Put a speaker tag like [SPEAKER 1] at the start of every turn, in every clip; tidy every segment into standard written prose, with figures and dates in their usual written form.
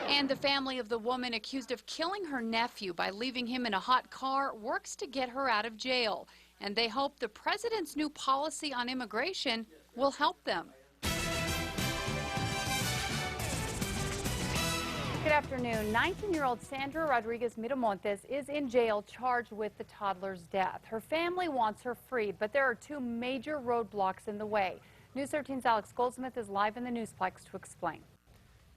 [SPEAKER 1] And the family of the woman accused of killing her nephew by leaving him in a hot car works to get her out of jail. And they hope the president's new policy on immigration will help them. Good afternoon. 19-year-old Sandra Rodriguez-Miramontes is in jail charged with the toddler's death. Her family wants her freed, but there are two major roadblocks in the way. News 13's Alex Goldsmith is live in the Newsplex to explain.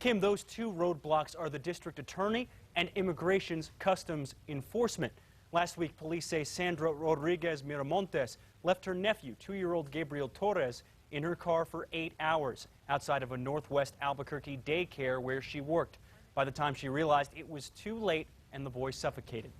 [SPEAKER 2] Kim, those two roadblocks are the district attorney and immigration's customs enforcement. Last week, police say Sandra Rodriguez-Miramontes left her nephew, 2-year-old Gabriel Torres, in her car for 8 hours outside of a Northwest Albuquerque daycare where she worked. By the time she realized it was too late and the boy suffocated.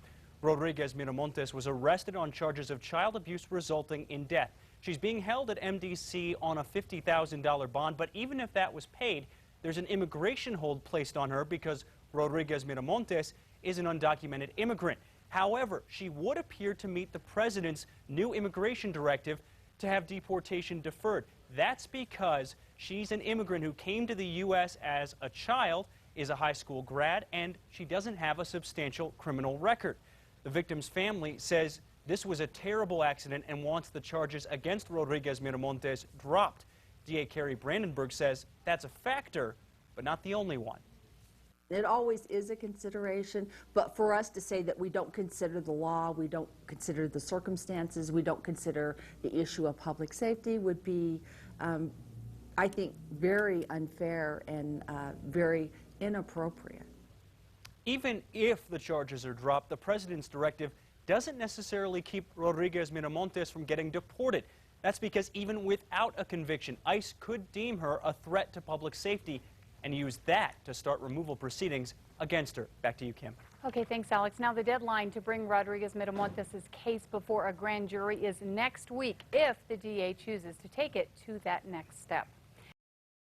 [SPEAKER 2] Rodriguez-Miramontes was arrested on charges of child abuse resulting in death. She's being held at MDC on a $50,000 bond, but even if that was paid, there's an immigration hold placed on her because Rodriguez-Miramontes is an undocumented immigrant. However, she would appear to meet the president's new immigration directive to have deportation deferred. That's because she's an immigrant who came to the U.S. as a child, is a high school grad, and she doesn't have a substantial criminal record. The victim's family says this was a terrible accident and wants the charges against Rodriguez-Miramontes dropped. DA Carrie Brandenburg says that's a factor, but not the only one.
[SPEAKER 3] It always is a consideration, but for us to say that we don't consider the law, we don't consider the circumstances, we don't consider the issue of public safety would be, I think, very unfair and very inappropriate.
[SPEAKER 2] Even if the charges are dropped, the president's directive doesn't necessarily keep Rodriguez-Miramontes from getting deported. That's because even without a conviction, ICE could deem her a threat to public safety and use that to start removal proceedings against her. Back to you, Kim.
[SPEAKER 1] Okay, thanks, Alex. Now, the deadline to bring Rodriguez-Miramontes' case before a grand jury is next week if the DA chooses to take it to that next step.